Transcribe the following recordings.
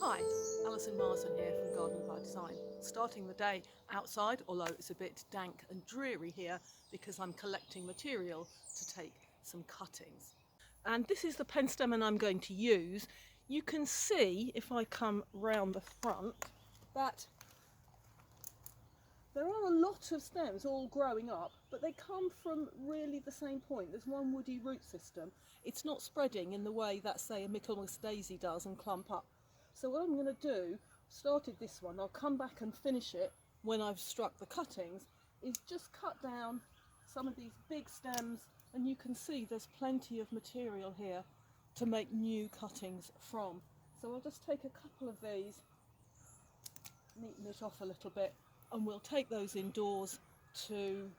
Hi, Alison Marsden here from Gardening by Design. Starting the day outside, although it's a bit dank and dreary here because I'm collecting material to take some cuttings. And this is the penstemon I'm going to use. You can see, if I come round the front, that there are a lot of stems all growing up, but they come from really the same point. There's one woody root system. It's not spreading in the way that, say, a Michaelmas daisy does and clump up. So what I'm going to do, started this one, I'll come back and finish it when I've struck the cuttings, is just cut down some of these big stems, and you can see there's plenty of material here to make new cuttings from. So I'll just take a couple of these, neaten it off a little bit, and we'll take those indoors to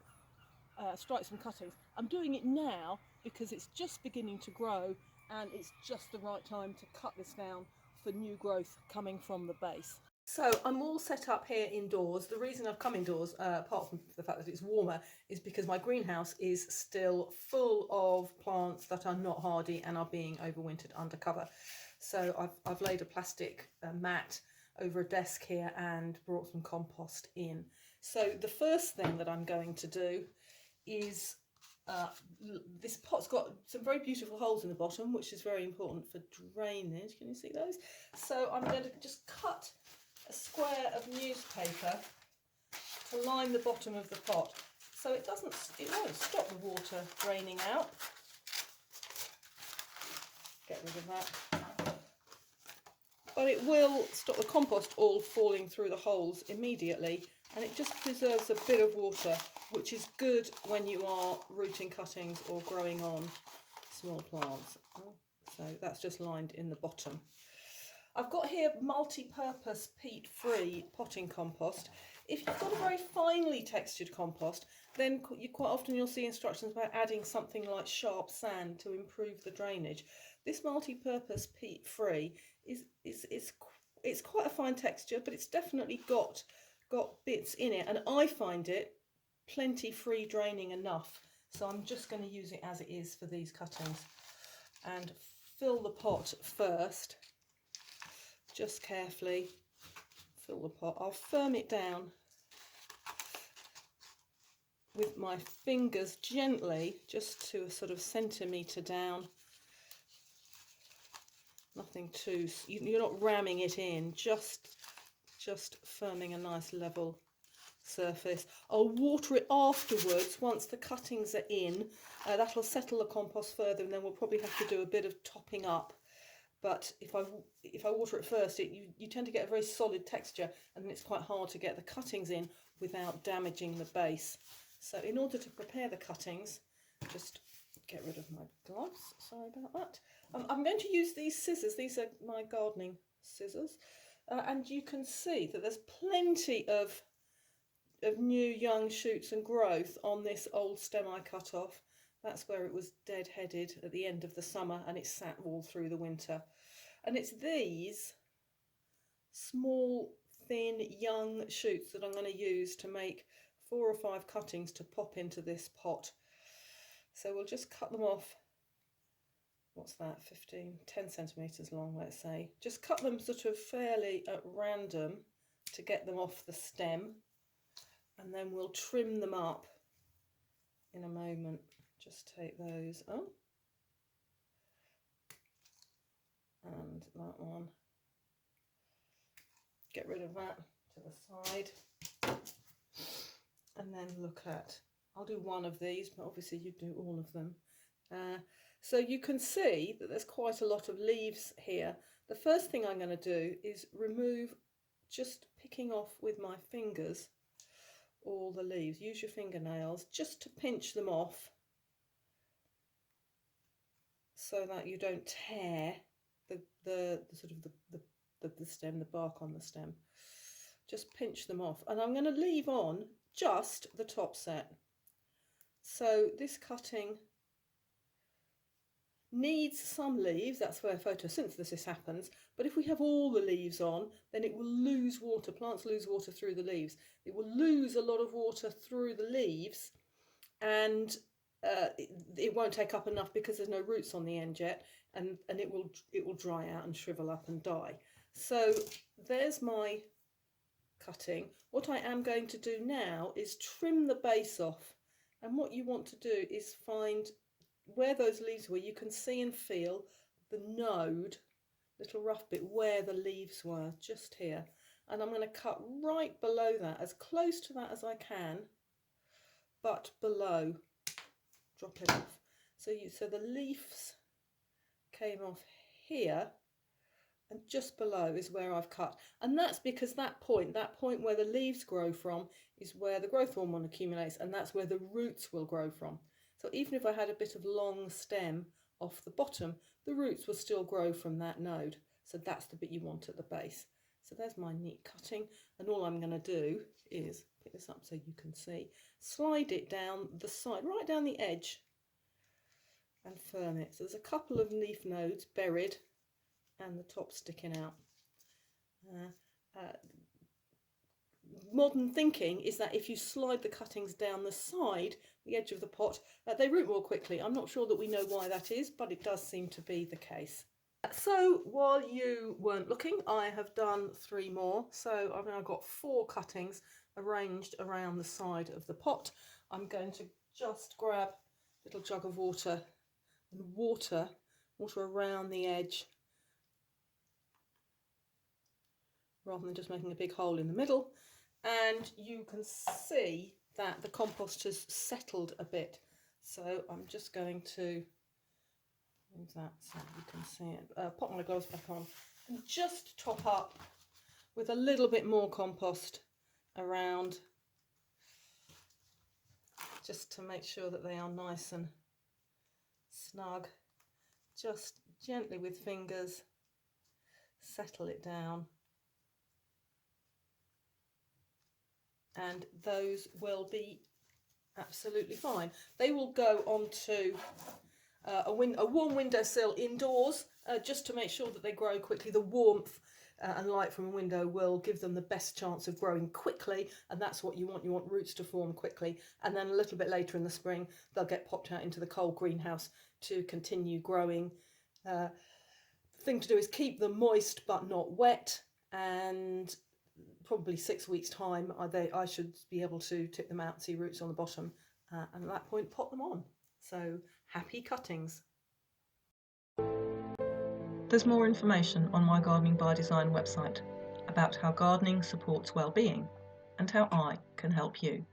strike some cuttings. I'm doing it now because it's just beginning to grow and it's just the right time to cut this down for new growth coming from the base. So I'm all set up here indoors. The reason I've come indoors, apart from the fact that it's warmer, is because my greenhouse is still full of plants that are not hardy and are being overwintered under cover. So I've laid a plastic mat over a desk here and brought some compost in. So the first thing that I'm going to do is, this pot's got some very beautiful holes in the bottom, which is very important for drainage. Can you see those? So I'm going to just cut a square of newspaper to line the bottom of the pot, so it won't stop the water draining out. Get rid of that. But it will stop the compost all falling through the holes immediately, and it just preserves a bit of water, which is good when you are rooting cuttings or growing on small plants. So that's just lined in the bottom. I've got here multi-purpose peat-free potting compost. If you've got a very finely textured compost, then you'll see instructions about adding something like sharp sand to improve the drainage. This multi-purpose peat-free it's quite a fine texture, but it's definitely got bits in it, and I find it plenty free draining enough. So I'm just going to use it as it is for these cuttings and fill the pot first. Just carefully fill the pot. I'll firm it down with my fingers gently, just to a sort of centimetre down. Nothing too, you're not ramming it in, just firming a nice level surface. I'll water it afterwards once the cuttings are in. That'll settle the compost further, and then we'll probably have to do a bit of topping up. But if I water it first, you tend to get a very solid texture, and then it's quite hard to get the cuttings in without damaging the base. So in order to prepare the cuttings, just get rid of my gloves, sorry about that. I'm going to use these scissors. These are my gardening scissors, and you can see that there's plenty of new young shoots and growth on this old stem I cut off. That's where it was dead-headed at the end of the summer, and it sat all through the winter. And it's these small, thin, young shoots that I'm going to use to make 4 or 5 cuttings to pop into this pot. So we'll just cut them off, what's that, 10 centimetres long, let's say. Just cut them sort of fairly at random to get them off the stem, and then we'll trim them up in a moment. Just take those up, and that one, get rid of that to the side, and then look at, I'll do one of these, but obviously you do all of them. So you can see that there's quite a lot of leaves here. The first thing I'm going to do is remove, just picking off with my fingers, all the leaves. Use your fingernails just to pinch them off, so that you don't tear the sort of the stem, the bark on the stem. Just pinch them off, and I'm going to leave on just the top set. So this cutting needs some leaves, that's where photosynthesis happens, but if we have all the leaves on, then it will lose water. Plants lose water through the leaves. It will lose a lot of water through the leaves, and it won't take up enough because there's no roots on the end yet, and it will dry out and shrivel up and die. So there's my cutting. What I am going to do now is trim the base off, and what you want to do is find where those leaves were. You can see and feel the node, little rough bit where the leaves were, just here, and I'm going to cut right below that, as close to that as I can, but below. Drop it off. So the leaves came off here, and just below is where I've cut, and that's because that point where the leaves grow from is where the growth hormone accumulates, and that's where the roots will grow from. So even if I had a bit of long stem off the bottom, the roots will still grow from that node. So that's the bit you want at the base. So there's my neat cutting, and all I'm going to do is pick this up so you can see, slide it down the side, right down the edge, and firm it. So there's a couple of leaf nodes buried and the top sticking out. Modern thinking is that if you slide the cuttings down the side, the edge of the pot, they root more quickly. I'm not sure that we know why that is, but it does seem to be the case. So while you weren't looking, I have done 3 more. So I've now got 4 cuttings arranged around the side of the pot. I'm going to just grab a little jug of water and water around the edge, rather than just making a big hole in the middle. And you can see that the compost has settled a bit. So I'm just going to move that so you can see it. Pop my gloves back on and just top up with a little bit more compost around, just to make sure that they are nice and snug. Just gently with fingers settle it down, and those will be absolutely fine. They will go onto a warm windowsill indoors, just to make sure that they grow quickly. The warmth and light from a window will give them the best chance of growing quickly, and that's what you want. You want roots to form quickly, and then a little bit later in the spring they'll get popped out into the cold greenhouse to continue growing. The thing to do is keep them moist but not wet, and probably 6 weeks time I should be able to tip them out, see roots on the bottom, and at that point pop them on. So happy cuttings. There's more information on my Gardening by Design website about how gardening supports well-being and how I can help you.